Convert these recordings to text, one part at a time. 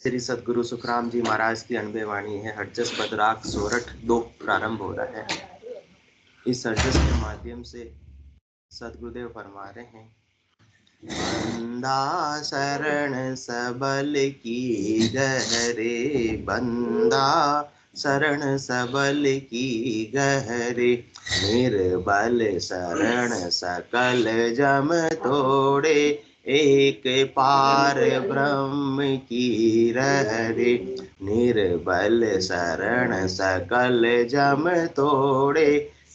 श्री सद्गुरु सुखराम जी महाराज की अनबे वाणी है। हरजस बदराग सोरठ 2 प्रारंभ हो रहा है। इस हरजस के माध्यम से सदगुरुदेव फरमा रहे हैं, बंदा शरण सबल की गहरे, बंदा शरण सबल की गहरे, निर्बल शरण सकल जम तोड़े, एक पार ब्रह्म की रहरे, निर्बल शरण सकल जम तोड़े,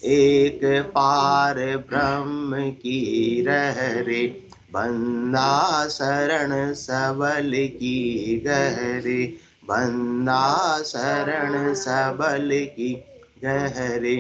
एक पार ब्रह्म की रहरे, बंदा शरण सबल की गहरे, बंदा शरण सबल की गहरे,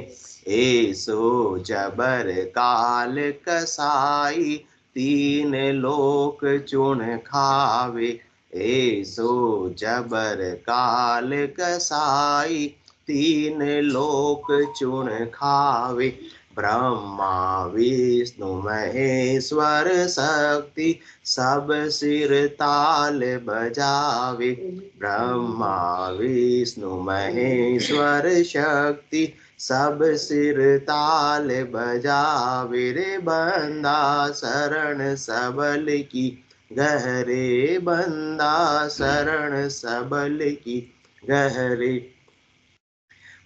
ऐसो जबर काल कसाई, तीन लोक चुन खावे, ऐसो जबर काल कसाई, तीन लोक चुन खावे, ब्रह्मा विष्णु महेश्वर शक्ति, सब सिर ताल बजावे, ब्रह्मा विष्णु महेश्वर शक्ति, सब सिर ताल बजावे, रे बंदा शरण सबल की गहरे, बंदा शरण सबल की गहरे,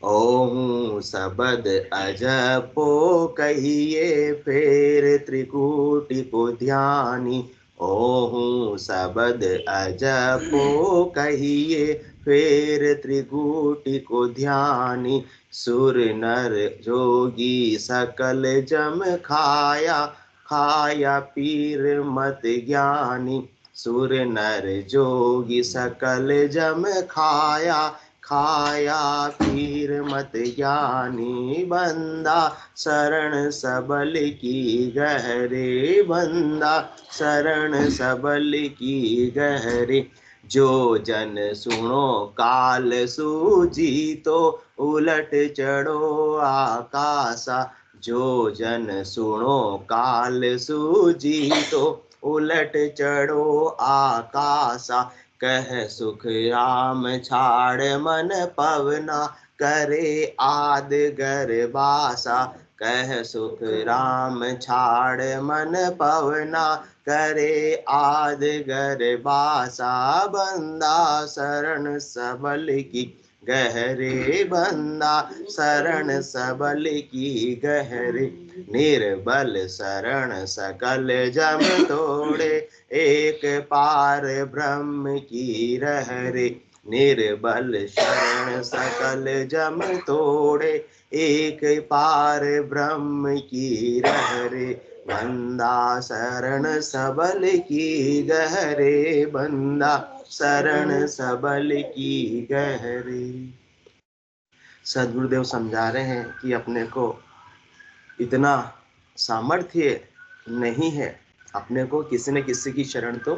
ओहू सबद अजपो कहिए फेर त्रिकूटि को ध्यानी, ओहू सबद अजपो कहिए फेर त्रिकूटि को ध्यानी, सुर नर जोगी सकल जम खाया, खाया पीर मत ज्ञानी, सुर नर जोगी सकल जम खाया, खाया पीर मत ज्ञानी, बंदा शरण सबल की गहरे, बंदा शरण सबल की गहरे, जो जन सुनो काल सूजी तो उलट चढ़ो आकाशा, जो जन सुनो काल सूजी तो उलट चढ़ो आकाशा, कह सुख राम छाड़ मन पवना, करे आद गर्भासा, कह सुख राम छाड़ मन पवना, करे आद गर्भासा, बंदा शरण सबल की गहरे, बंदा शरण सबल की गहरे, निर्बल शरण सकल जम तोड़े, एक पार ब्रह्म की रहरे, निर्बल शरण सकल जम तोड़े, एक पार ब्रह्म की रहरे, बंदा शरण सबल की गहरे, बंदा शरण सबल की गहरे। सदगुरुदेव समझा रहे हैं कि अपने को इतना सामर्थ्य नहीं है, अपने को किसी न किसी की शरण तो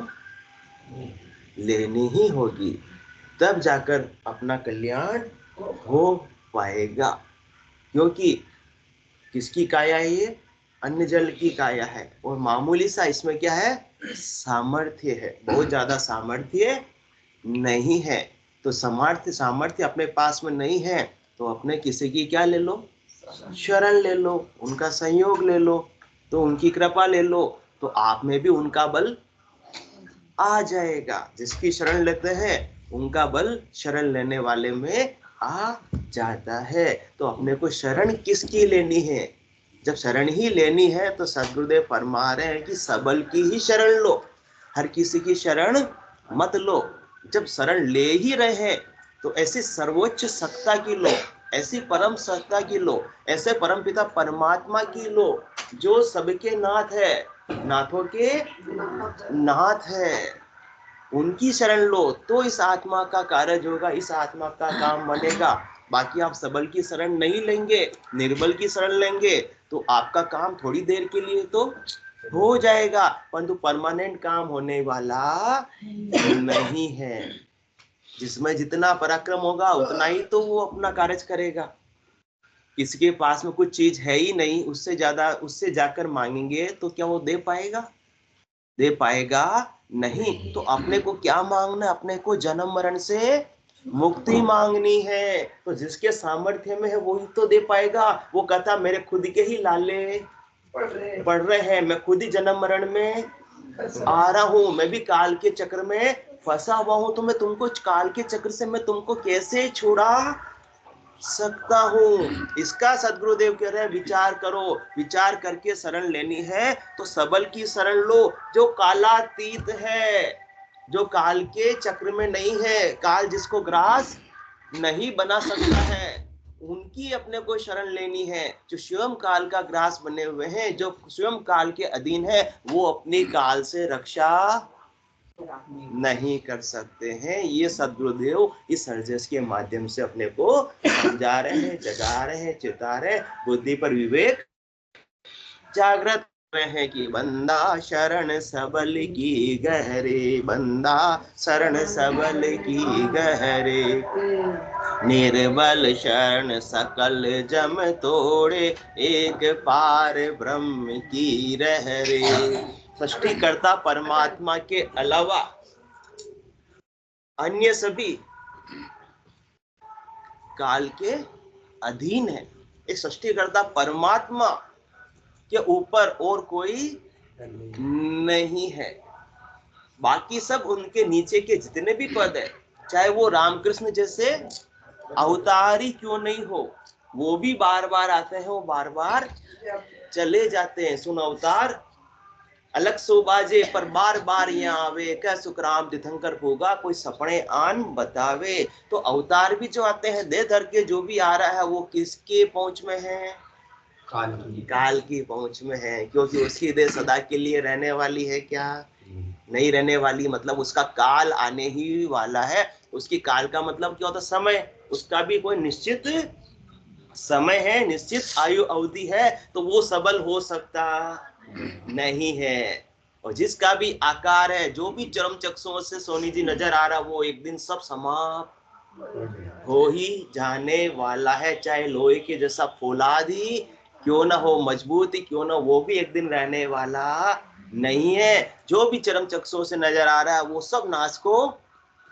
लेनी ही होगी, तब जाकर अपना कल्याण हो पाएगा। क्योंकि किसकी काया है ये? अन्न जल की काया है, और मामूली सा इसमें क्या है? सामर्थ्य है, बहुत ज्यादा सामर्थ्य नहीं है। तो सामर्थ्य अपने पास में नहीं है तो अपने किसी की क्या ले लो? शरण ले लो, उनका संयोग ले लो, तो उनकी कृपा ले लो, तो आप में भी उनका बल आ जाएगा। जिसकी शरण लेते हैं उनका बल शरण लेने वाले में आ जाता है। तो अपने को शरण किसकी लेनी है? जब शरण ही लेनी है तो सदगुरुदेव फरमा रहे हैं कि सबल की ही शरण लो, हर किसी की शरण मत लो। जब शरण ले ही रहे हैं तो ऐसी सर्वोच्च सत्ता की लो, ऐसी परम सत्ता की लो, ऐसे परम पिता परमात्मा की लो जो सबके नाथ है, नाथों के नाथ है, उनकी शरण लो तो इस आत्मा का कार्य होगा, इस आत्मा का काम बनेगा। बाकी आप सबल की शरण नहीं लेंगे, निर्बल की शरण लेंगे तो आपका काम थोड़ी देर के लिए तो हो जाएगा, परंतु परमानेंट काम होने वाला नहीं है। जिसमें जितना पराक्रम होगा उतना ही तो वो अपना कार्य करेगा। किसके पास में कुछ चीज है ही नहीं, उससे ज्यादा उससे जाकर मांगेंगे तो क्या वो दे पाएगा? दे पाएगा नहीं। तो अपने को क्या मांगना है? अपने को जन्म मरण से मुक्ति मांगनी है। तो जिसके सामर्थ्य में है वही तो दे पाएगा। वो कहता मेरे खुद के ही लाले पढ़ रहे हैं, मैं खुद ही जन्म मरण में आ रहा हूं, मैं भी काल के चक्र में फंसा हुआ हूं, तो मैं तुमको काल के चक्र से मैं तुमको कैसे छुड़ा सकता हूँ। इसका सदगुरुदेव कह रहे हैं विचार करो, विचार करके शरण लेनी है तो सबल की शरण लो, जो कालातीत है, जो काल के चक्र में नहीं है, काल जिसको ग्रास नहीं बना सकता है, उनकी अपने को शरण लेनी है। जो स्वयं काल का ग्रास बने हुए हैं, जो स्वयं काल के अधीन है, वो अपनी काल से रक्षा नहीं कर सकते हैं। ये सदगुरुदेव इस हरजस के माध्यम से अपने को समझा रहे हैं, जगा रहे हैं, चेता रहे हैं, बुद्धि पर विवेक जागृत हैं कि बंदा शरण सबल की गहरे, बंदा शरण सबल की गहरे, निर्बल शरण सकल जम तोड़े, एक पार ब्रह्म की रहरे। सृष्टिकर्ता परमात्मा के अलावा अन्य सभी काल के अधीन है। एक सृष्टिकर्ता परमात्मा के ऊपर और कोई नहीं है। बाकी सब उनके नीचे के जितने भी पद है, चाहे वो रामकृष्ण जैसे अवतार ही क्यों नहीं हो, वो भी बार बार आते हैं, वो बार बार चले जाते हैं। सुन अवतार अलग सो बाजे पर बार बार यहाँ आवे, क्या सुखराम तीर्थंकर होगा कोई सपने आन बतावे। तो अवतार भी जो आते हैं दे धर के, जो भी आ रहा है वो किसके पहुंच में है? काल की पहुंच में है, क्योंकि उसकी देह सदा के लिए रहने वाली है क्या? नहीं रहने वाली। मतलब उसका काल आने ही वाला है। उसकी काल का मतलब क्या होता? समय। उसका भी कोई निश्चित समय है, निश्चित आयु अवधि है, तो वो सबल हो सकता नहीं है। और जिसका भी आकार है, जो भी चरम चक्षुओं से सोनी जी नजर आ रहा, वो एक दिन सब समाप्त हो ही जाने वाला है। चाहे लोहे के जैसा फौलाद ही क्यों ना हो, मजबूत ही क्यों ना, वो भी एक दिन रहने वाला नहीं है। जो भी चरम चक्षुओं से नजर आ रहा है वो सब नाश को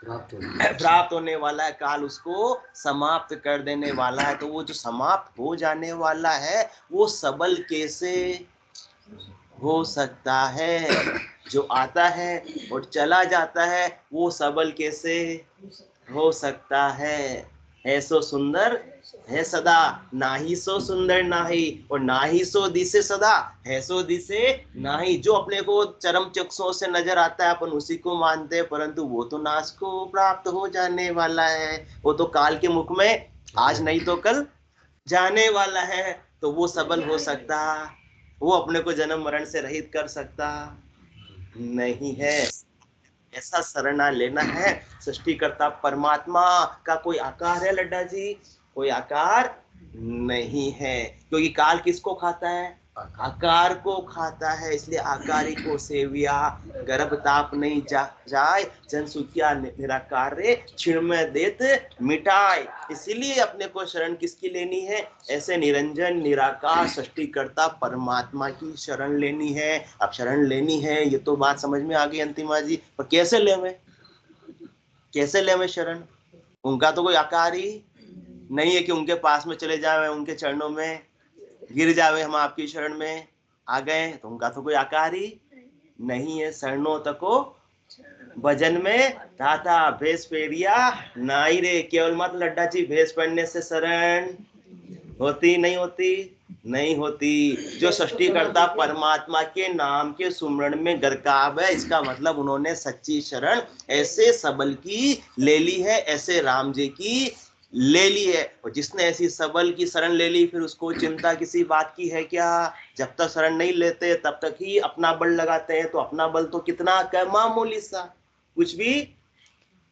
प्राप्त होने वाला है। काल उसको समाप्त कर देने वाला है। तो वो जो समाप्त हो जाने वाला है वो सबल कैसे हो सकता है? जो आता है और चला जाता है वो सबल कैसे हो सकता है? सो सुंदर है सदा, नाही सो सुंदर नाही, और नाही सो दिसे सदा, है सो दिसे नाही। जो अपने को चरम चक्षुओं से नजर आता है अपन उसी को मानते हैं, परंतु वो तो नाश को प्राप्त हो जाने वाला है। वो तो काल के मुख में आज नहीं तो कल जाने वाला है। तो वो सबल हो सकता, वो अपने को जन्म मरण से रहित कर सकता नहीं है। ऐसा शरणा लेना है। सृष्टिकर्ता परमात्मा का कोई आकार है लड्डा जी? कोई आकार नहीं है, क्योंकि काल किसको खाता है? आकार को खाता है। इसलिए आकारी को सेविया, गर्भ ताप नहीं जाए, जन सुखिया निराकार रे, क्षण में देत मिटाए। इसीलिए अपने को शरण किसकी लेनी है? ऐसे निरंजन निराकार सृष्टिकर्ता परमात्मा की शरण लेनी है। अब शरण लेनी है, ये तो बात समझ में आ गई अंतिमा जी, पर कैसे ले में, कैसे ले में शरण? उनका तो कोई आकार ही नहीं है कि उनके पास में चले जाए, उनके चरणों में गिर जावे, हम आपकी शरण में आ गए। तो उनका तो कोई आकार ही नहीं है। शरणों तको भजन में था भेष फेरिया नाई रे। केवल मत लड्डा जी भेष पढ़ने से शरण होती नहीं होती, नहीं होती। जो सृष्टिकर्ता परमात्मा के नाम के सुमरण में गरकाब है, इसका मतलब उन्होंने सच्ची शरण ऐसे सबल की ले ली है, ऐसे राम जी की ले ली है। और जिसने ऐसी सबल की शरण ले ली, फिर उसको चिंता किसी बात की है क्या? जब तक शरण नहीं लेते तब तक ही अपना बल लगाते हैं। तो अपना बल तो कितना मामूली सा, कुछ भी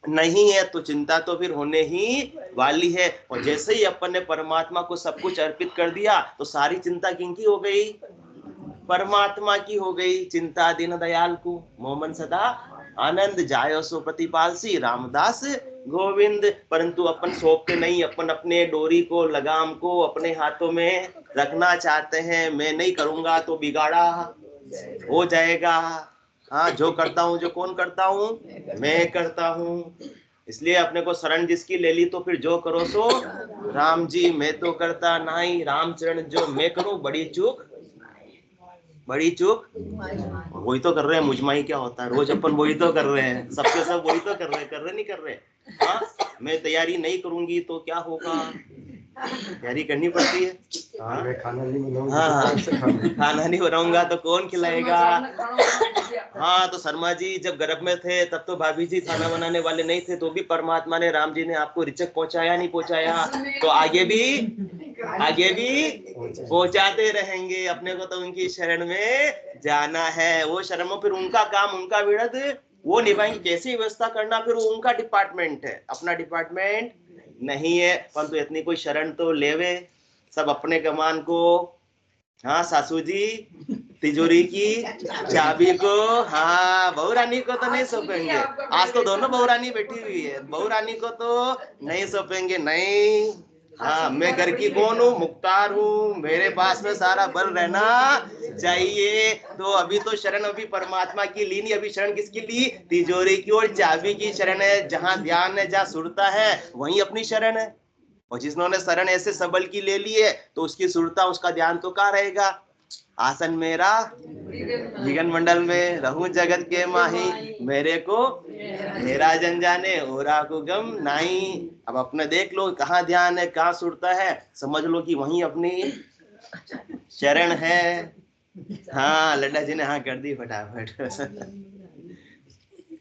नहीं है। तो चिंता तो फिर होने ही वाली है। और जैसे ही अपन ने परमात्मा को सब कुछ अर्पित कर दिया, तो सारी चिंता किनकी हो गई? परमात्मा की हो गई। चिंता दीन दयाल को मोमन सदा आनंद जायो सो प्रतिपाल सी रामदास गोविंद। परंतु अपन सौंपते नहीं, अपन अपने डोरी को, लगाम को अपने हाथों में रखना चाहते हैं। मैं नहीं करूंगा तो बिगाड़ा हो जाएगा, हाँ, जो करता हूँ, जो कौन करता हूँ, मैं करता हूँ। इसलिए अपने को शरण जिसकी ले ली, तो फिर जो करो सो राम जी, मैं तो करता नहीं, रामचरण जो मैं करूं, बड़ी चूक, बड़ी चूक वही तो कर रहे हैं। मुजमाई क्या होता है, रोज अपन वही तो कर रहे हैं, सबके सब वही तो कर रहे नहीं कर रहे। हाँ, मैं तैयारी नहीं करूंगी तो क्या होगा, तैयारी करनी पड़ती है। हाँ, मैं खाना नहीं बनाऊंगा, हाँ, खाना नहीं बनाऊंगा तो कौन खिलाएगा। हाँ, तो शर्मा जी जब गर्भ में थे तब तो भाभी जी खाना बनाने वाले नहीं थे, तो भी परमात्मा ने, राम जी ने आपको रिचक पहुंचाया नहीं पहुंचाया, तो आगे भी पहुंचाते रहेंगे। अपने को तो उनकी शरण में जाना है, वो शरण में फिर उनका काम, उनका विरध वो निभाएंगे। कैसी व्यवस्था करना फिर वो उनका डिपार्टमेंट है, अपना डिपार्टमेंट नहीं है। परंतु इतनी कोई शरण तो लेवे, सब अपने कमान को। हाँ सासू जी, तिजोरी की चाबी को, हाँ बहू रानी को तो नहीं सौंपेंगे। आज तो दोनों बहू रानी बैठी हुई है, बहू रानी को तो नहीं सौंपेंगे, नहीं। हाँ, मैं घर की कौन हूँ, मुख्तार हूँ, मेरे पास में सारा बल रहना चाहिए। तो अभी तो शरण अभी परमात्मा की ली नहीं, अभी शरण किसकी ली, तिजोरी की और चाबी की शरण है। जहाँ ध्यान है, जहाँ सुरता है, वहीं अपनी शरण है। और जिसने शरण ऐसे सबल की ले ली है, तो उसकी सुरता, उसका ध्यान तो कहाँ रहेगा, आसन मेरा जीवन मंडल में, रहूं जगत के माही, मेरे को मेरा जन जाने, ओरा को गम नहीं। अब अपने देख लो कहाँ ध्यान है, कहाँ सुरता है, समझ लो कि वहीं अपनी शरण है। हाँ, लड्डा जी ने हाँ कर दी फटाफट।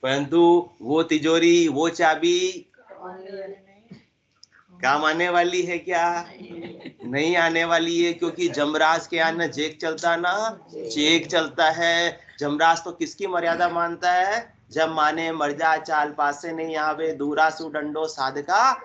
परंतु वो तिजोरी, वो चाबी काम आने वाली है क्या, नहीं आने वाली है। क्योंकि जमराज के यहाँ न जेक चलता ना चेक चलता है। जमराज तो किसकी मर्यादा मानता है, जब माने मर जा चाल पासे नहीं आवे, दूरा सु डंडो साधका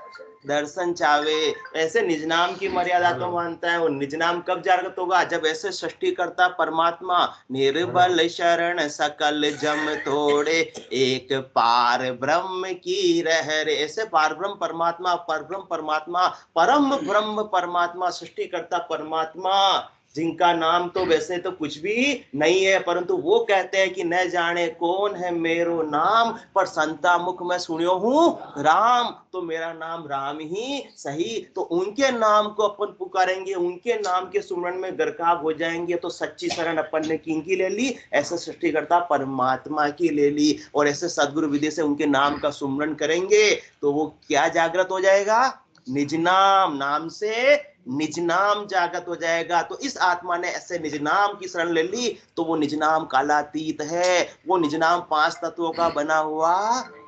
दर्शन चावे। ऐसे निजनाम की मर्यादा तो मानता है। वो निजनाम कब जागृत होगा, जब ऐसे सृष्टि करता परमात्मा निर्बल शरण सकल जम तोड़े, एक पार ब्रह्म की रहरे। ऐसे पार ब्रह्म परमात्मा, परब्रह्म परमात्मा, परम ब्रह्म परमात्मा, सृष्टि करता परमात्मा, जिनका नाम तो वैसे तो कुछ भी नहीं है, परंतु वो कहते हैं कि न जाने कौन है मेरो नाम, पर संता मुख में सुनियो हूं राम, तो मेरा नाम राम ही सही। तो उनके नाम को अपन पुकारेंगे, उनके नाम के सुमरण में गरकाब हो जाएंगे, तो सच्ची शरण अपन ने किनकी ले ली, ऐसे सृष्टिकर्ता परमात्मा की ले ली। और ऐसे सदगुरु विधि से उनके नाम का सुमरण करेंगे, तो वो क्या जागृत हो जाएगा, निज नाम, नाम से निज नाम जागृत हो जाएगा। तो इस आत्मा ने ऐसे निज नाम की शरण ले ली, तो वो निज नाम कालातीत है। वो निज नाम 5 तत्वों का बना हुआ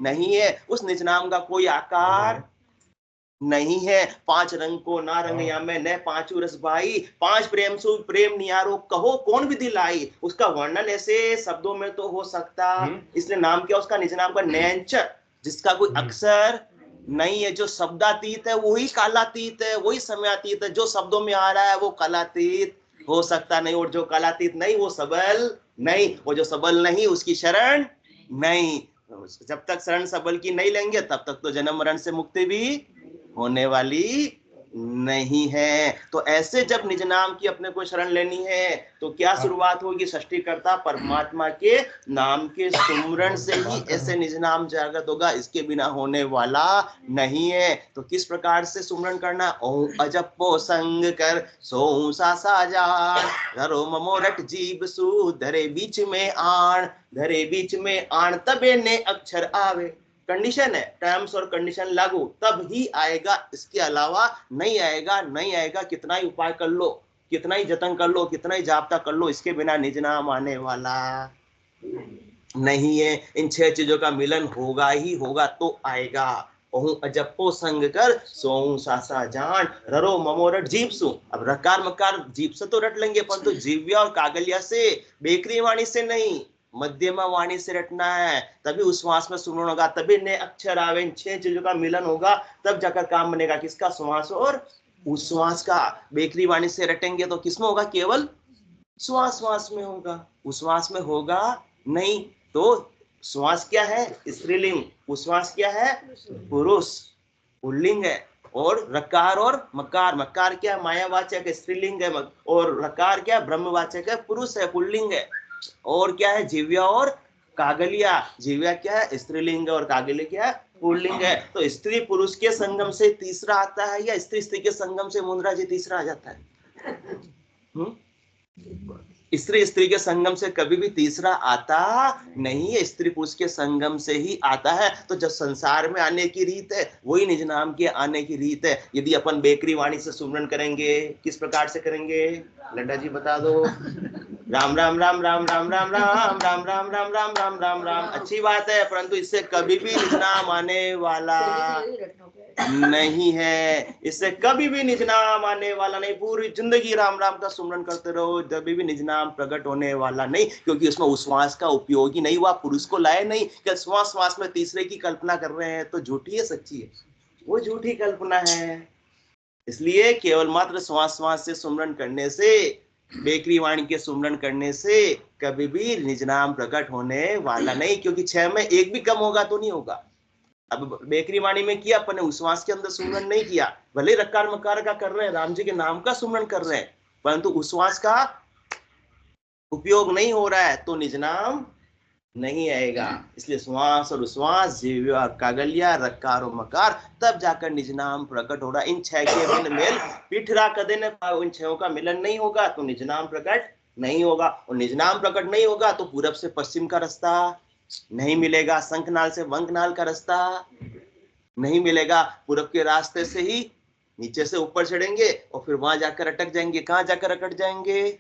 नहीं है, उस निज नाम का कोई आकार नहीं है। 5 रंग को ना रंग या मैं न 5 रस भाई, 5 प्रेम सु प्रेम नियारो, कहो कौन विधि लाई। उसका वर्णन ऐसे शब्दों में तो हो सकता, इसलिए नाम क्या उसका, निज नाम का नैंच, जिसका कोई अक्षर नहीं है, जो शब्दातीत है वही कालातीत है, वही समयातीत है। जो शब्दों में आ रहा है वो कालातीत हो सकता नहीं, और जो कालातीत नहीं वो सबल नहीं, और जो सबल नहीं उसकी शरण नहीं। जब तक शरण सबल की नहीं लेंगे, तब तक तो जन्म मरण से मुक्ति भी होने वाली नहीं है। तो ऐसे जब निज नाम की अपने को शरण लेनी है, तो क्या शुरुआत होगी, सृष्टिकर्ता परमात्मा के नाम के सुमरण से ही ऐसे निज नाम जागृत होगा, इसके बिना होने वाला नहीं है। तो किस प्रकार से सुमरण करना, ओम अजपो संग कर सो सा जान, धरो ममोरट जीव सु धरे बीच में आण, धरे बीच में आण तबे ने अक्षर आवे। कंडीशन है, टर्म्स और कंडीशन लागू तब ही आएगा, इसके अलावा नहीं आएगा। नहीं आएगा, कितना ही उपाय कर लो, कितना ही जतन कर लो, कितना ही जाप्ता कर लो, इसके बिना निज नाम आने वाला नहीं है। इन 6 चीजों का मिलन होगा ही होगा तो आएगा। ओहू अजपो संग कर सोऊ सासा जान, ररो ममोरट जीव सु। अब रकार मकार जीव से तो रट लेंगे, परंतु जीव्या और कागलिया से, बेकरी वाणी से नहीं, मध्यमा वाणी से रटना है। तभी उश्वास में सुमरण होगा, तभी नए अक्षर आवे। इन 6 चीजों का मिलन होगा, तब जाकर काम बनेगा। किसका, श्वास और उश्वास का। बेकरी वाणी से रटेंगे तो किसमें होगा, केवल श्वास श्वास में होगा, उश्वास में होगा नहीं। तो श्वास क्या है, स्त्रीलिंग, उश्वास क्या है, पुरुष पुल्लिंग है। और रकार और मकार, मकार क्या, मायावाचक स्त्रीलिंग है, और रकार क्या, ब्रह्मवाचक है, पुरुष है, पुल्लिंग है। और क्या है, जीव्या और कागलिया, जीव्या क्या है? स्त्रीलिंग, और कागलिया क्या है? पुल्लिंग है। तो स्त्री पुरुष के संगम से तीसरा आता है, या स्त्री स्त्री के संगम से मुंद्रा जी तीसरा आ जाता है? स्त्री स्त्री के संगम से कभी भी तीसरा आता नहीं है, स्त्री पुरुष के संगम से ही आता है। तो जब संसार में आने की रीत है, वही निज नाम के आने की रीत है। यदि अपन बेकरी वाणी से सुमरन करेंगे, किस प्रकार से करेंगे? लड्डा जी बता दो। राम राम राम राम राम राम राम राम राम राम राम राम राम राम। अच्छी बात है, परंतु इससे कभी भी निज नाम आने वाला नहीं है। इससे कभी भी निज नाम आने वाला नहीं। पूरी जिंदगी राम राम का सुमरन करते रहो, कभी भी निज नाम प्रकट होने वाला नहीं, क्योंकि उसमें उश्वास का उपयोग ही नहीं हुआ। पुरुष को लाए नहीं कि श्वास श्वास में तीसरे की कल्पना कर रहे हैं, तो झूठी है सच्ची है? वो झूठी कल्पना है। इसलिए केवल मात्र श्वास श्वास से सुमरन करने से, बेकरी वाणी के सुमरन करने से कभी भी निज नाम प्रकट होने वाला नहीं, क्योंकि 6 में एक भी कम होगा तो नहीं होगा। अब बेकरी वाणी में किया अपन ने, उश्वास के अंदर सुमरन नहीं किया, भले रकार मकार का कर रहे हैं, राम जी के नाम का सुमरन कर रहे हैं, परंतु उश्वास का उपयोग नहीं हो रहा है, तो निज नाम नहीं आएगा। इसलिए श्वास और उश्वास, जीव्या, कागलिया, रकार और मकार, तब जाकर निज नाम प्रकट हो रहा। इन 6 के बिन मेल पिठरा कदे न पाओ। इन 6 का मिलन नहीं होगा तो निज नाम प्रकट नहीं होगा, और निज नाम प्रकट नहीं होगा तो पूरब से पश्चिम का रास्ता नहीं मिलेगा, शंखनाल से वंकनाल का रास्ता नहीं मिलेगा। पूरब के रास्ते से ही नीचे से ऊपर चढ़ेंगे और फिर वहां जाकर अटक जाएंगे। कहां जाकर अटक जाएंगे?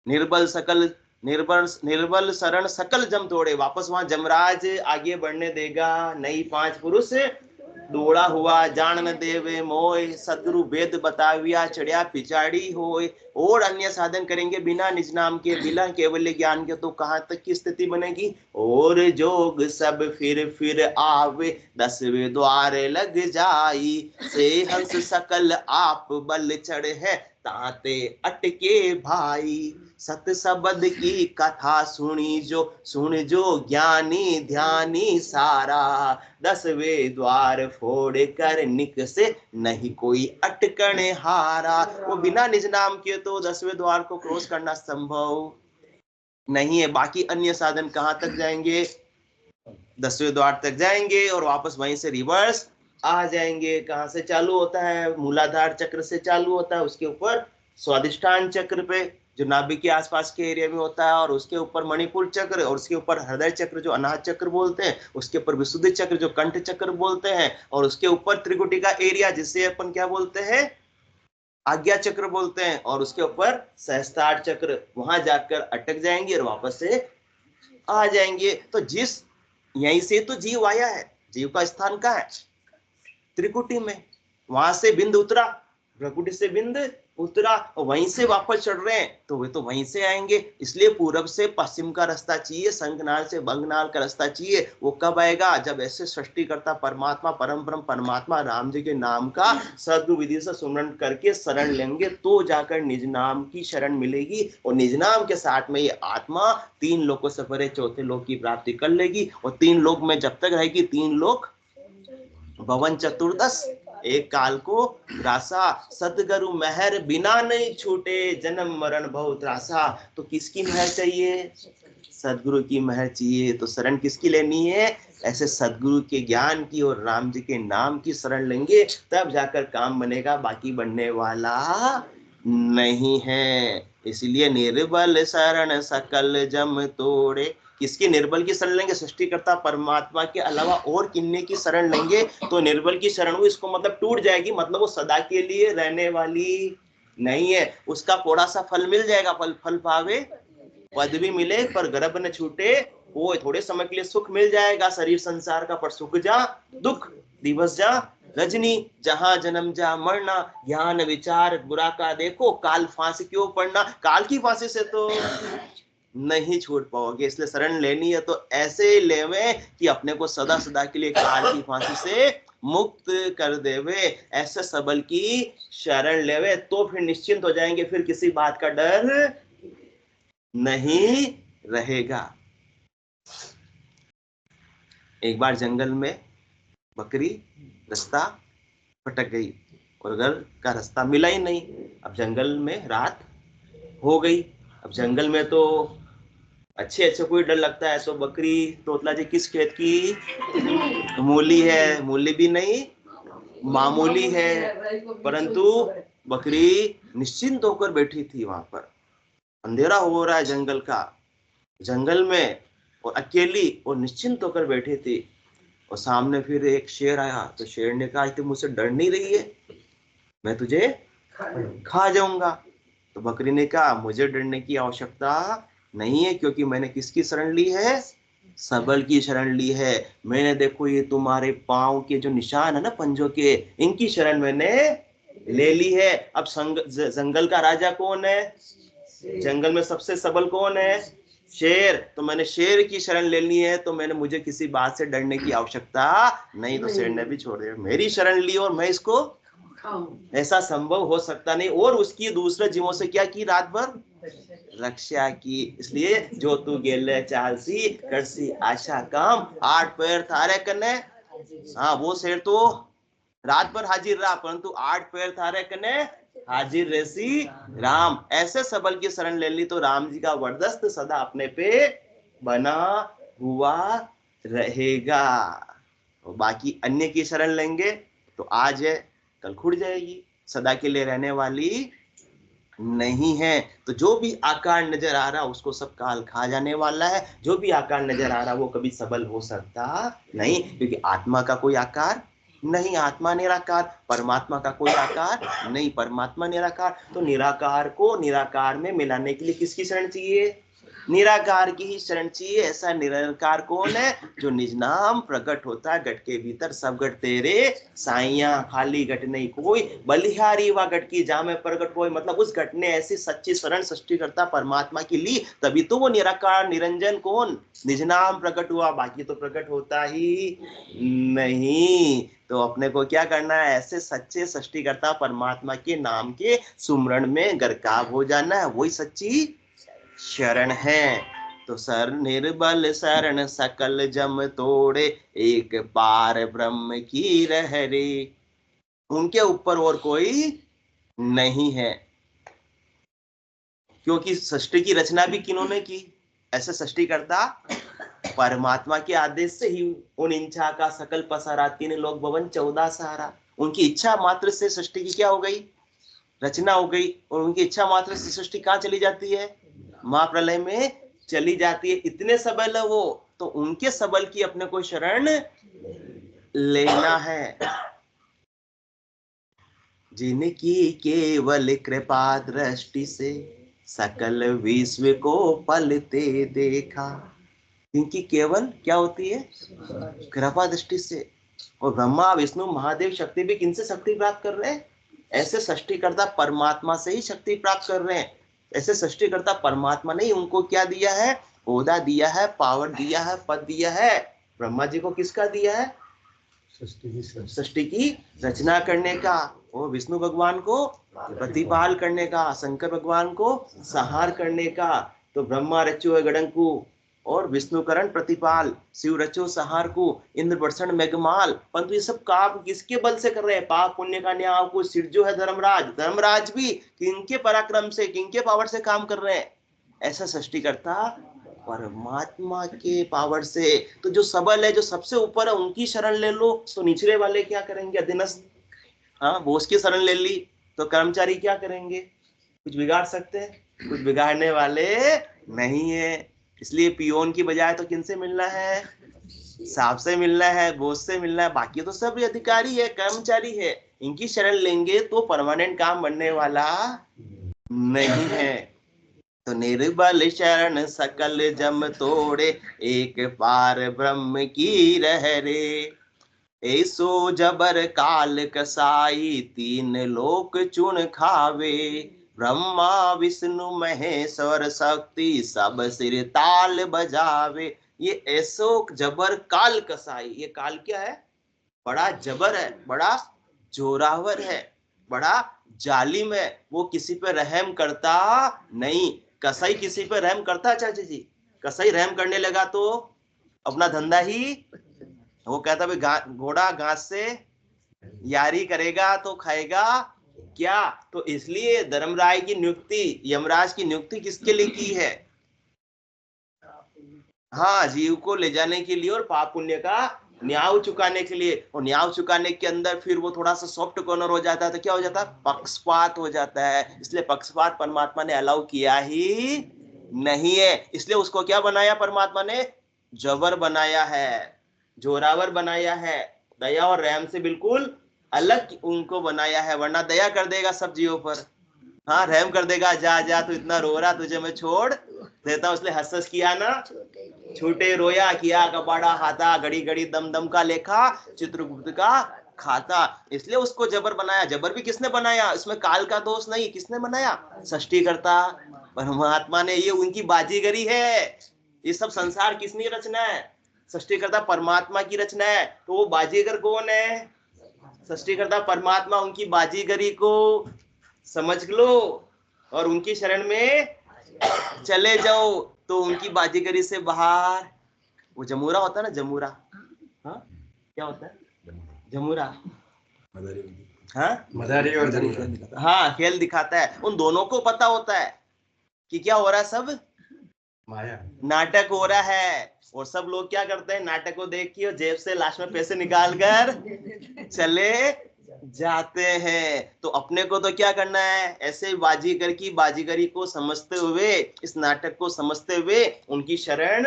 निर्बल सकल निर्बल शरण सकल जम तोड़े। वापस वहां जमराज आगे बढ़ने देगा नहीं। 5 पुरुष दौड़ा हुआ जान न देवे मोय, सदगुरु वेद बताविया चढ़िया पिछाड़ी होय। और अन्य साधन करेंगे बिना निज नाम के, बिना केवल ज्ञान के, तो कहां तक की स्थिति बनेगी? और जोग सब फिर आवे, 10वें द्वार लग जाई। से हंस सकल आप बल चढ़े है, ताते अटके भाई। सत सबद की कथा सुनी जो, सुन जो ज्ञानी ध्यानी सारा। 10वें द्वार फोड़ कर निक से, नहीं कोई अटकण हारा। वो बिना निज नाम के तो 10वें द्वार को क्रॉस करना संभव नहीं है। बाकी अन्य साधन कहां तक जाएंगे? 10वें द्वार तक जाएंगे और वापस वहीं से रिवर्स आ जाएंगे। कहां से चालू होता है? मूलाधार चक्र से चालू होता है, उसके ऊपर स्वादिष्ठान चक्र पे जो नाभि के आसपास के एरिया में होता है, और उसके ऊपर मणिपुर चक्र, और उसके ऊपर हृदय चक्र जो अनाहत चक्र बोलते हैं, उसके ऊपर विशुद्धि चक्र जो कंठ चक्र बोलते हैं, और उसके ऊपर त्रिकुटी का एरिया जिसे अपन क्या बोलते हैं? आज्ञा चक्र बोलते हैं, और उसके ऊपर सहस्त्रार चक्र। वहां जाकर अटक जाएंगे और वापस से आ जाएंगे। तो जिस यहीं से तो जीव आया है, जीव का स्थान कहाँ है? त्रिकुटी में। वहां से बिंद उतरा, प्रकुटी से बिंद उतरा, और वहीं से वापस चढ़ रहे हैं, तो वे तो वहीं से आएंगे। इसलिए पूरब से पश्चिम का रास्ता चाहिए, शंखनाल से बंगनाल का रास्ता चाहिए। वो कब आएगा? जब ऐसे सृष्टिकर्ता परमात्मा, परम ब्रह्म परमात्मा राम जी के नाम का सद्गुरु विधि से सुमरन करके शरण लेंगे, तो जाकर निज नाम की शरण मिलेगी। और निज नाम के साथ में ये आत्मा 3 लोकों से परे चौथे लोक की प्राप्ति कर लेगी। और 3 लोक में जब तक रहेगी, 3 लोक भवन चतुर्दश, एक काल को रासा। सतगुरु मेहर बिना नहीं छूटे, जन्म मरण भव त्रासा। तो किसकी मेहर चाहिए? सदगुरु की मेहर चाहिए। तो शरण किसकी लेनी है? ऐसे सदगुरु के ज्ञान की और राम जी के नाम की शरण लेंगे, तब जाकर काम बनेगा, बाकी बनने वाला नहीं है। इसलिए निर्बल शरण सकल जम तोड़े। किसकी निर्बल की शरण लेंगे? सृष्टिकर्ता परमात्मा के अलावा और किन्ने की शरण लेंगे तो निर्बल की शरण हुई, इसको मतलब टूट जाएगी, मतलब वो सदा के लिए रहने वाली नहीं है। उसका थोड़ा सा फल मिल जाएगा, फल पावे पद भी मिले पर गर्भ न छूटे। वो थोड़े समय के लिए सुख मिल जाएगा शरीर संसार का, पर सुख जा दुख दिवस जा रजनी, जहां जन्म जा मरना। ज्ञान विचार बुरा का देखो, काल फांसी क्यों पड़ना। काल की फांसी से तो नहीं छूट पाओगे, इसलिए शरण लेनी है तो ऐसे लेवे कि अपने को सदा सदा के लिए काल की फांसी से मुक्त कर देवे। ऐसे सबल की शरण लेवे तो फिर निश्चिंत हो जाएंगे, फिर किसी बात का डर नहीं रहेगा। एक बार जंगल में बकरी रास्ता भटक गई और घर का रास्ता मिला ही नहीं। अब जंगल में रात हो गई। अब जंगल में तो अच्छे अच्छे कोई डर लगता है तो बकरी तोतला जी किस खेत की? मूली है। मूली भी नहीं, मामूली है, परंतु बकरी निश्चिंत होकर बैठी थी वहां पर। अंधेरा हो रहा है जंगल का, जंगल में, और अकेली और निश्चिंत होकर बैठी थी। और सामने फिर एक शेर आया, तो शेर ने कहा तुम मुझसे डर नहीं रही है, मैं तुझे खा जाऊंगा। तो बकरी ने कहा मुझे डरने की आवश्यकता नहीं है, क्योंकि मैंने किसकी शरण ली है? सबल की शरण ली है। मैंने, देखो ये तुम्हारे पांव के जो निशान है ना, पंजों के, इनकी शरण मैंने ले ली है। अब जंगल का राजा कौन है? जंगल में सबसे सबल कौन है? शेर। तो मैंने शेर की शरण ले ली है, तो मैंने, मुझे किसी बात से डरने की आवश्यकता नहीं। तो शेर ने भी छोड़ दिया, मेरी शरण ली और मैं इसको, ऐसा संभव हो सकता नहीं। और उसकी दूसरे जीवों से क्या की? रात भर रक्षा की। इसलिए जो तू गेले चालसी करसी आशा काम, 8 पैर थारे कने। हाँ, वो शेर तो रात भर हाजिर रहा, परंतु 8 पैर थारे कने हाजिर रहसी राम। ऐसे सबल की शरण ले ली तो राम जी का वरदस्त सदा अपने पे बना हुआ रहेगा। और बाकी अन्य की शरण लेंगे तो आज है कल खुट जाएगी, सदा के लिए रहने वाली नहीं है। तो जो भी आकार नजर आ रहा उसको सब काल खा जाने वाला है। जो भी आकार नजर आ रहा वो कभी सबल हो सकता नहीं, क्योंकि आत्मा का कोई आकार नहीं, आत्मा निराकार। परमात्मा का कोई आकार नहीं, परमात्मा निराकार। तो निराकार को निराकार में मिलाने के लिए किसकी शरण चाहिए? निराकार की ही शरण चाहिए। ऐसा निराकार कौन है? जो निज नाम प्रकट होता है घट के भीतर, सब घट तेरे साइया, खाली घट नहीं कोई, बलिहारी व घट की जा में प्रकट कोई। मतलब उस घट ने ऐसी सच्ची शरण सृष्टिकर्ता परमात्मा की ली, तभी तो वो निराकार निरंजन कौन? निज नाम प्रकट हुआ, बाकी तो प्रकट होता ही नहीं। तो अपने को क्या करना है? ऐसे सच्चे सृष्टिकर्ता परमात्मा के नाम के सुमरण में गरकाब हो जाना है, वही सच्ची शरण है। तो सर निर्बल शरण सकल जम तोड़े, एक पार ब्रह्म की रहरे। उनके ऊपर और कोई नहीं है, क्योंकि सृष्टि की रचना भी किन्होंने की? ऐसे सृष्टिकर्ता परमात्मा के आदेश से ही उन इच्छा का सकल पसारा, 3 लोक भवन 14 सहारा। उनकी इच्छा मात्र से सृष्टि की क्या हो गई? रचना हो गई। और उनकी इच्छा मात्र से सृष्टि कहाँ चली जाती है? महाप्रलय में चली जाती है। इतने सबल है वो, तो उनके सबल की अपने को शरण लेना है। जिनकी केवल कृपा दृष्टि से सकल विश्व को पलते देखा। इनकी केवल क्या होती है? कृपा दृष्टि से। और ब्रह्मा विष्णु महादेव शक्ति भी किनसे शक्ति प्राप्त कर रहे हैं? ऐसे सृष्टिकर्ता परमात्मा से ही शक्ति प्राप्त कर रहे हैं। ऐसे सृष्टिकर्ता परमात्मा ने उनको क्या दिया है? ओहदा दिया है, पावर दिया है, पद दिया है। ब्रह्मा जी को किसका दिया है? सृष्टि की रचना करने का। और विष्णु भगवान को प्रतिपाल करने का, शंकर भगवान को संहार करने का। तो ब्रह्मा रचो है गड़ंकु, और विष्णुकरण प्रतिपाल, शिव रचो संहार को, इंद्र वर्षण मेघमाल। परंतु ये सब काम किसके बल से कर रहे हैं? पाप पुण्य का न्याय को सिर जो है धर्मराज, धर्मराज भी किनके पराक्रम से, किनके पावर से काम कर रहे हैं? ऐसा सृष्टिकर्ता परमात्मा के पावर से। तो जो सबल है, जो सबसे ऊपर है, उनकी शरण ले लो, तो निचले वाले क्या करेंगे? अधीनस्थ, हाँ, बोस की शरण ले ली तो कर्मचारी क्या करेंगे? कुछ बिगाड़ सकते हैं? कुछ बिगाड़ने वाले नहीं है। इसलिए पियोन की बजाय तो किनसे मिलना है? साहब से मिलना है, बोस से मिलना है। बाकी तो सब अधिकारी है, कर्मचारी है। इनकी शरण लेंगे तो परमानेंट काम बनने वाला नहीं है। तो निर्बल शरण सकल जम तोड़े, एक पार ब्रह्म की रहरे। ऐसो जबर काल कसाई, 3 लोक चुन खावे। ब्रह्मा विष्णु महेश्वर शक्ति, सब सिर ताल बजावे। ये ऐसो जबर काल कसाई, ये काल क्या है? बड़ा जबर है, बड़ा जोरावर है, बड़ा जालिम है। वो किसी पे रहम करता नहीं। कसाई किसी पे रहम करता? चाचा जी, कसाई रहम करने लगा तो अपना धंधा ही, वो कहता भाई घोड़ा घास से यारी करेगा तो खाएगा क्या? तो इसलिए धर्मराय की नियुक्ति, यमराज की नियुक्ति किसके लिए की है? हाँ, जीव को ले जाने के लिए और पाप पुण्य का न्याय चुकाने के लिए। और न्याय चुकाने के अंदर फिर वो थोड़ा सा सॉफ्ट कॉर्नर हो जाता है, तो क्या हो जाता है, पक्षपात हो जाता है। इसलिए पक्षपात परमात्मा ने अलाउ किया ही नहीं है। इसलिए उसको क्या बनाया परमात्मा ने, जबर बनाया है, जोरावर बनाया है। दया और रहम से बिल्कुल अलग उनको बनाया है, वरना दया कर देगा सब जीवों पर। हाँ, रहम कर देगा, जा जा तू इतना रो रहा, तुझे मैं छोड़ देता हूं। इसलिए हंस हंस किया ना छूटे रोया, किया कपाड़ा हाथा, घड़ी घड़ी दम दम का लेखा, चित्रगुप्त का खाता। इसलिए उसको जबर बनाया। जबर भी किसने बनाया, इसमें काल का दोष नहीं, किसने बनाया, सृष्टिकर्ता परमात्मा ने। ये उनकी बाजीगरी है। ये सब संसार किसने रचना है, सृष्टिकर्ता परमात्मा की रचना है। तो वो बाजीगर कौन है, सृष्टिकर्ता परमात्मा। उनकी बाजीगरी को समझ लो और उनकी शरण में चले जाओ, तो उनकी बाजीगरी से बाहर। वो जमूरा होता है ना, जमूरा, हाँ क्या होता है जमूरा, हाँ मदारी और जमूरा, हाँ खेल दिखाता है। उन दोनों को पता होता है कि क्या हो रहा है, सब माया नाटक हो रहा है। और सब लोग क्या करते हैं, नाटक को देख के जेब से लास्ट में पैसे निकाल कर चले जाते हैं। तो अपने को तो क्या करना है, ऐसे बाजीगर की बाजीगरी को समझते हुए, इस नाटक को समझते हुए उनकी शरण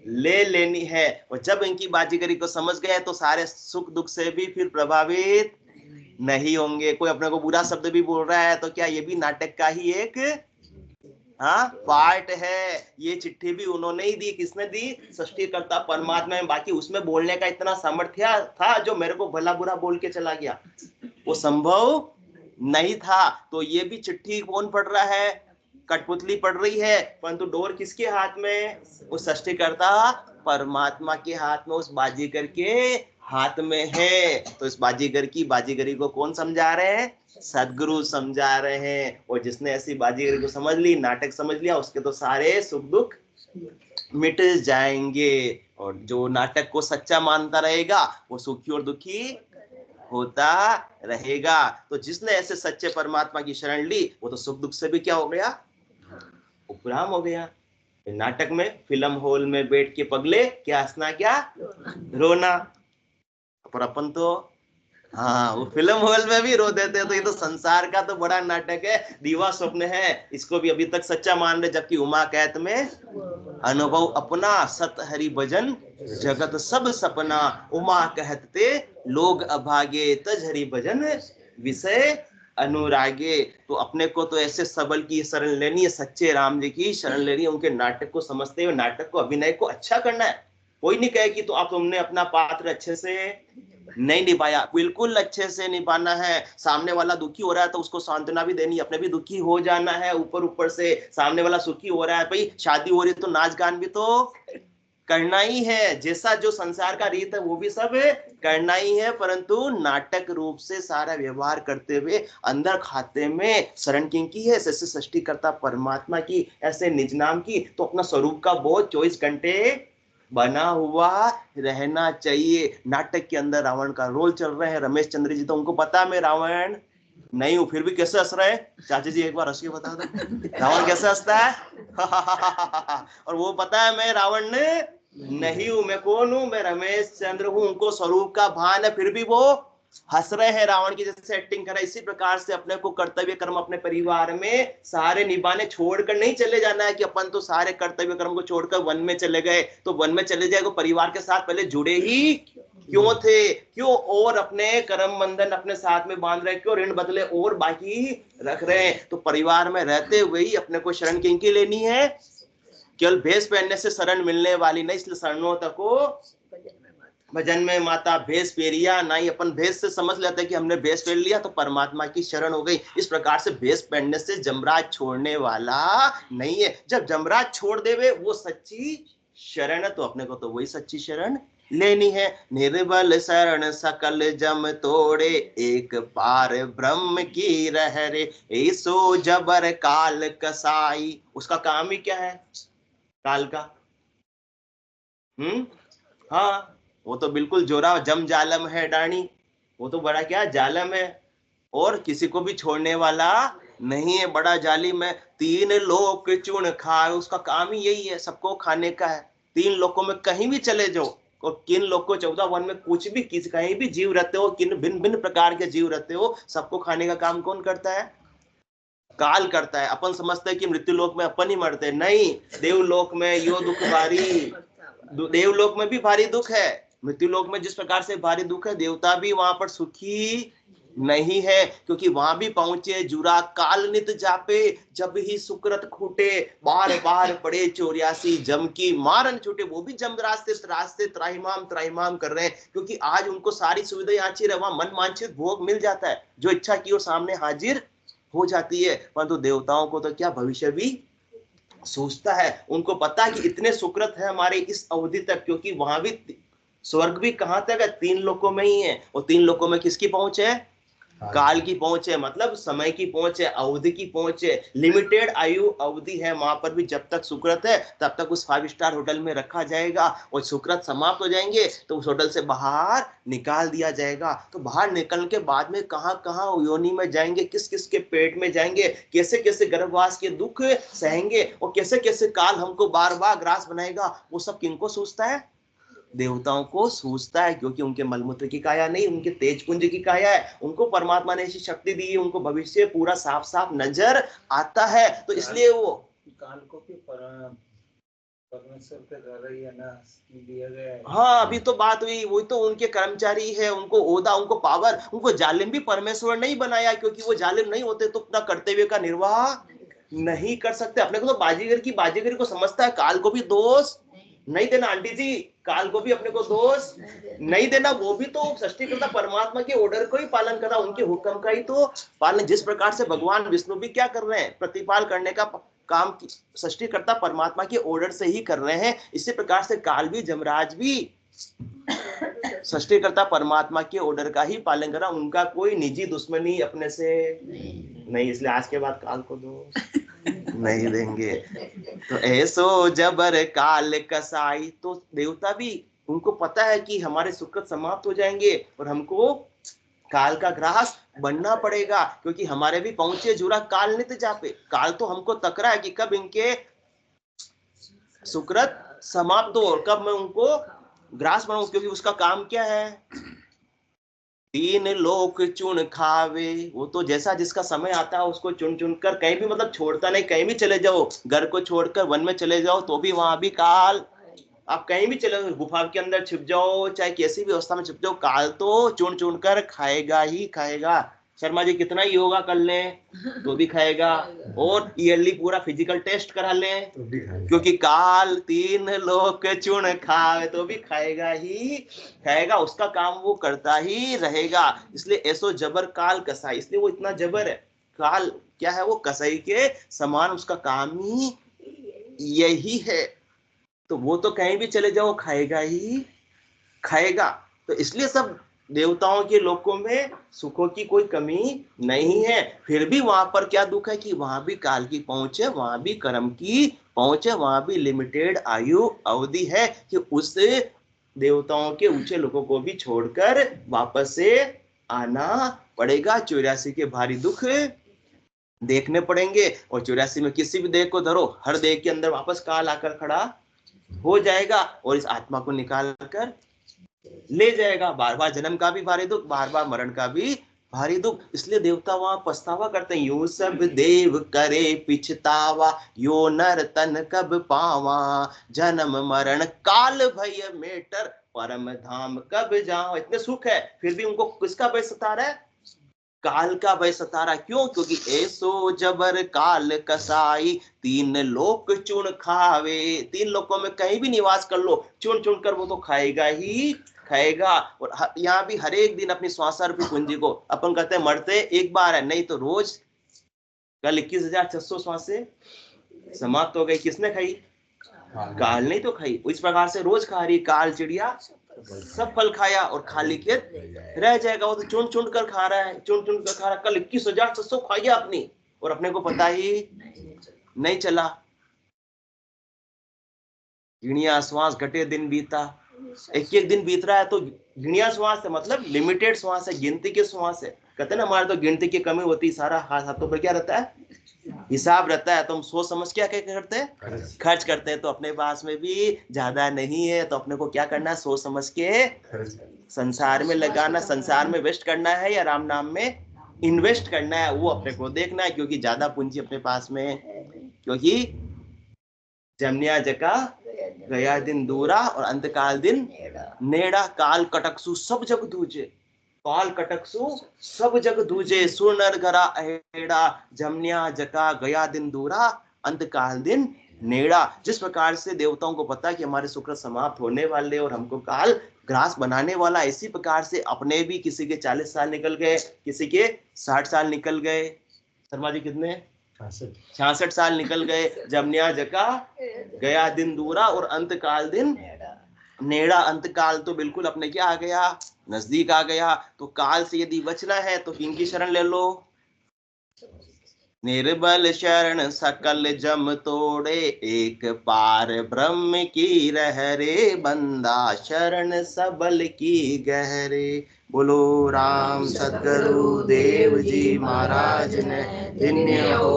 ले लेनी है। और जब इनकी बाजीगरी को समझ गए तो सारे सुख दुख से भी फिर प्रभावित नहीं होंगे। कोई अपने को बुरा शब्द भी बोल रहा है तो क्या ये भी नाटक का ही एक हाँ पार्ट है। ये चिट्ठी भी उन्होंने ही दी, किसने दी, सृष्टिकर्ता परमात्मा में। बाकी उसमें बोलने का इतना सामर्थ्य था जो मेरे को भला बुरा बोल के चला गया, वो संभव नहीं था। तो ये भी चिट्ठी कौन पढ़ रहा है, कठपुतली पढ़ रही है, परंतु डोर किसके हाथ में, उस सृष्टिकर्ता परमात्मा के हाथ में, उस बाजीगर के हाथ में है। तो इस बाजीगर की बाजीगरी को कौन समझा रहे हैं, सदगुरु समझा रहे हैं। और जिसने ऐसी बाजीगरी को समझ ली, नाटक समझ लिया, उसके तो सारे सुख दुख मिट जाएंगे। और जो नाटक को सच्चा मानता रहेगा वो सुखी और दुखी होता रहेगा। तो जिसने ऐसे सच्चे परमात्मा की शरण ली वो तो सुख दुख से भी क्या हो गया, उपराम हो गया। नाटक में फिल्म हॉल में बैठ के पगले क्या हंसना क्या रोना, पर अपन तो हाँ वो फिल्म हॉल में भी रो देते हैं। तो ये तो संसार का तो बड़ा नाटक है, दीवा स्वप्न है, इसको भी अभी तक सच्चा मान रहे। जबकि उमा कहत में अनुभव अपना, सत हरि भजन जगत सब सपना। उमा कहते लोग अभागे, तज हरि भजन विषय अनुरागे। तो अपने को तो ऐसे सबल की शरण लेनी है, सच्चे राम जी की शरण लेनी है। उनके नाटक को समझते हुए नाटक को, अभिनय को अच्छा करना है। कोई नहीं कहे कि तो आप तुमने अपना पात्र अच्छे से नहीं निभाया, बिल्कुल अच्छे से निभाना है। सामने वाला दुखी हो रहा है तो उसको सांत्वना भी देनी, अपने भी दुखी हो जाना है ऊपर ऊपर से। सामने वाला सुखी हो रहा है, भाई शादी हो रही है तो नाच गान भी तो करना ही है। जैसा जो संसार का रीत है वो भी सब करना ही है, परंतु नाटक रूप से सारा व्यवहार करते हुए अंदर खाते में शरण किनकी है, जैसे सृष्टिकर्ता परमात्मा की, ऐसे निज नाम की। तो अपना स्वरूप का बोध 24 घंटे बना हुआ रहना चाहिए। नाटक के अंदर रावण का रोल चल रहे हैं रमेश चंद्र जी, तो उनको पता मैं रावण नहीं हूं, फिर भी कैसे हंस रहे हैं। चाचा जी एक बार हंस के बता दो रावण कैसे हंसता है और वो पता है मैं रावण नहीं हूं, मैं कौन हूं, मैं रमेश चंद्र हूं। उनको स्वरूप का भान है, फिर भी वो हंस रहे हैं रावण की जैसे एक्टिंग कर रहे। इसी प्रकार से अपने को कर्तव्य कर्म अपने परिवार में सारे निभाने, छोड़कर नहीं चले जाना है कि अपन तो सारे कर्तव्य कर्म को छोड़कर वन में चले गए। तो वन में चले जाए तो परिवार के साथ पहले जुड़े ही क्यों थे, क्यों और अपने कर्म बंधन अपने साथ में बांध रहे, क्यों ऋण बदले और बाकी रख रहे हैं। तो परिवार में रहते हुए ही अपने को शरण किनकी लेनी है, केवल भेष पहनने से शरण मिलने वाली नहीं। इसलिए शरणों तक को भजन में माता भेष पेरिया नहीं। अपन भेष से समझ लेते हैं कि हमने भेष पहन लिया तो परमात्मा की शरण हो गई। इस प्रकार से भेष पहनने से जमराज छोड़ने वाला नहीं है। जब जमराज छोड़ देवे वो सच्ची शरण है, तो अपने को तो वही सच्ची शरण लेनी है। निर्बल शरण सकल जम तोड़े, एक पार ब्रह्म की रहरे, ऐसो जबर काल कसाई। उसका काम ही क्या है, काल का हाँ वो तो बिल्कुल जोरा जम जालम है डाणी, वो तो बड़ा क्या जालम है और किसी को भी छोड़ने वाला नहीं है, बड़ा जालिम है। तीन लोक चुन खाए, उसका काम ही यही है, सबको खाने का है। तीन लोकों में कहीं भी चले जाओ, और किन लोग को 14 वन में कुछ भी किस कहीं भी जीव रहते हो, किन भिन्न भिन्न प्रकार के जीव रहते हो, सबको खाने का काम कौन करता है? काल करता है। अपन समझते हैं कि मृत्यु लोक में अपन ही मरते, नहीं, देवलोक में यो दुख भारी, देवलोक में भी भारी दुख है। मृत्यु लोक में जिस प्रकार से भारी दुख है, देवता भी वहां पर सुखी नहीं है, क्योंकि वहां भी पहुंचे जुरा काल नित जापे, जब ही सुकृत खूटे, बार बार पड़े 84 जम की मारन छूटे। वो भी जम रास्ते रास्ते त्राहिमाम त्राहिमाम कर रहे हैं, क्योंकि आज उनको सारी सुविधाएं अच्छी रहे, वहां मन वांछित भोग मिल जाता है, जो इच्छा की वो सामने हाजिर हो जाती है। परंतु देवताओं को तो क्या भविष्य भी सोचता है, उनको पता है कि इतने सुकृत है हमारे इस अवधि तक, क्योंकि वहां भी स्वर्ग भी कहां तक है? 3 लोकों में ही है, और 3 लोकों में किसकी पहुंच है? काल की पहुंच है, मतलब समय की पहुंच है, अवधि की पहुंच है, लिमिटेड आयु अवधि है। वहां पर भी जब तक सुकृत है तब तक उस 5 स्टार होटल में रखा जाएगा, और सुकृत समाप्त हो जाएंगे तो उस होटल से बाहर निकाल दिया जाएगा। तो बाहर निकलने के बाद में कहां कहां योनि में जाएंगे, किस किस के पेट में जाएंगे, कैसे कैसे गर्भवास के दुख सहेंगे, और कैसे कैसे काल हमको बार बार ग्रास बनाएगा, वो सब किनको सूझता है? देवताओं को सूझता है, क्योंकि उनके मलमूत्र की काया नहीं, उनके तेज पुंज की काया है। उनको परमात्मा ने ऐसी शक्ति दी है, उनको भविष्य पूरा साफ साफ नजर आता है, तो इसलिए वो काल को भी परमेश्वर के द्वारा ही ना दिया गया है। हाँ, अभी तो बात हुई, वही तो उनके कर्मचारी है, उनको ओदा, उनको पावर, उनको जालिम भी परमेश्वर नहीं बनाया, क्योंकि वो जालिम नहीं होते तो अपना कर्तव्य का निर्वाह नहीं कर सकते। अपने को तो बाजीगर की बाजीगरी को समझता है, काल को भी दोष नहीं देना। आंटी जी, काल को भी अपने को दोष नहीं देना, वो भी तो सृष्टिकर्ता परमात्मा के ऑर्डर को ही पालन कर रहा, उनके हुक्म का ही तो पालन। जिस प्रकार से भगवान विष्णु भी क्या कर रहे हैं? प्रतिपाल करने का काम सृष्टिकर्ता परमात्मा के ऑर्डर से ही कर रहे हैं, इसी प्रकार से काल भी जमराज भी सृष्टिकर्ता परमात्मा के ऑर्डर का ही पालन कर रहा। उनका कोई निजी दुश्मनी अपने से नहीं, इसलिए आज के बाद काल को दोष नहीं देंगे। तो ऐसो जबर काल कसाई, तो देवता भी, उनको पता है कि हमारे सुकृत समाप्त हो जाएंगे और हमको काल का ग्रास बनना पड़ेगा, क्योंकि हमारे भी पहुंचे जुरा काल नित जापे। काल तो हमको तक रहा है कि कब इनके सुकृत समाप्त हो और कब मैं उनको ग्रास बनाऊं, क्योंकि उसका काम क्या है? 3 लोक चुन खावे। वो तो जैसा जिसका समय आता है उसको चुन चुन कर, कहीं भी मतलब छोड़ता नहीं, कहीं भी चले जाओ, घर को छोड़कर वन में चले जाओ तो भी वहां भी काल। आप कहीं भी चले जाओ, गुफा के अंदर छिप जाओ, चाहे कैसी भी अवस्था में छिप जाओ, काल तो चुन चुन कर खाएगा ही खाएगा। शर्मा जी कितना योगा कर लें तो भी खाएगा, और ईयरली पूरा फिजिकल टेस्ट करा लें, क्योंकि काल 3 लोक चुन खाए तो भी खाएगा ही खाएगा, उसका काम वो करता ही रहेगा। इसलिए ऐसो जबर काल कसाई, इसलिए वो इतना जबर है। काल क्या है? वो कसाई के समान, उसका काम ही यही है। तो वो तो कहीं भी चले जाओ खाएगा ही खाएगा। तो इसलिए सब देवताओं के लोकों में सुखों की कोई कमी नहीं है। फिर भी वहां पर क्या दुख है कि वहां भी काल की पहुंच है, वहां भी कर्म की पहुंच है, वहां भी लिमिटेड आयु अवधि है, कि उस देवताओं के ऊंचे लोगों को भी छोड़कर वापस से आना पड़ेगा। 84 के भारी दुख देखने पड़ेंगे, और 84 में किसी भी देह को धरो, हर देह के अंदर वापस काल आकर खड़ा हो जाएगा और इस आत्मा को निकाल कर ले जाएगा। बार बार जन्म का भी भारी दुख, बार बार मरण का भी भारी दुख। इसलिए देवता वहां पछतावा करते हैं, यो सब देव करे पिछतावा, यो नर तन कब पावा, जन्म मरण काल भय मेटर, परम धाम कब जाओ। इतने सुख है, फिर भी उनको किसका भय सता रहा है? काल का भय सता रहा। क्यों? क्योंकि ऐसो जबर काल कसाई, 3 लोक चुन खावे। 3 लोकों में कहीं भी निवास कर लो, चुन चुन कर वो तो खाएगा ही खाएगा। और यहाँ भी हर एक दिन अपनी श्वासारूपी पूंजी को, अपन कहते हैं मरते एक बार है, नहीं तो रोज। कल 21,600 श्वासें समाप्त हो गई, किसने खाई? काल नहीं तो खाई। इस प्रकार से रोज खा रही काल चिड़िया, सब फल खाया और खाली खेत रह जाएगा। वो तो चुन चुन कर खा रहा है, चुन चुन कर खा रहा है। कल 21,600 खाइया अपनी, और अपने को पता ही नहीं चला। गिणिया श्वास घटे दिन बीता, एक एक दिन बीत रहा है। तो गिणिया श्वास है मतलब लिमिटेड श्वास है, गिनती के श्वास है। कहते हैं ना हमारे तो गिनती की कमी होती, सारा हाथों पर क्या रहता है? हिसाब रहता है तो हम सोच समझ क्या क्या करते हैं, खर्च करते हैं। तो अपने पास में भी ज्यादा नहीं है तो अपने को क्या करना है, सोच समझ के संसार में लगाना, संसार में वेस्ट करना है या राम नाम में इन्वेस्ट करना है, वो अपने को देखना है। क्योंकि ज्यादा पूंजी अपने पास में, क्योंकि जमनिया जका गया दिन दूरा और अंतकाल दिन नेड़ा, काल कटकसु सब जग दूजे, काल कटकसु सब जग दूजे, सुनर घरा अहेड़ा, जमनिया जका गया दिन दूरा अंतकाल दिन नेड़ा। जिस प्रकार से देवताओं को पता कि हमारे शुक्र समाप्त होने वाले और हमको काल ग्रास बनाने वाला, इसी प्रकार से अपने भी किसी के 40 साल निकल गए, किसी के 60 साल निकल गए। शर्मा जी कितने, 66 साल निकल गए। जमनिया जका गया दिन दूरा और अंतकाल दिन नेड़ा। अंतकाल तो बिल्कुल अपने क्या आ गया, नजदीक आ गया। तो काल से यदि बचना है तो किनकी शरण ले लो, निर्बल शरण सकल जम तोड़े, एक पार ब्रह्म की रह रे, बंदा शरण सबल की गहरे। बोलो राम सतगुरु देव जी महाराज ने, धन्य हो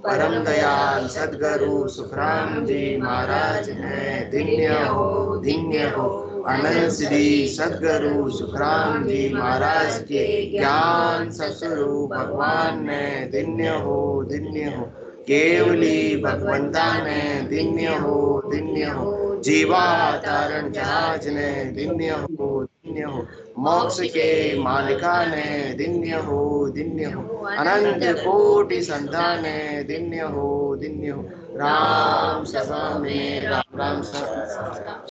परम दयाल सतगुरु सुखराम जी महाराज ने, धन्य हो अनंत श्री सतगुरु सुखराम जी महाराज के ज्ञान सतस्वरूप भगवान ने, धन्य हो केवली भगवंता ने, धन्य हो जीवावतारण जहाज ने, धन्य हो मोक्ष के मालिका ने, धन्य हो अनंत कोटि संतान ने, धन्य हो राम सभा में राम राम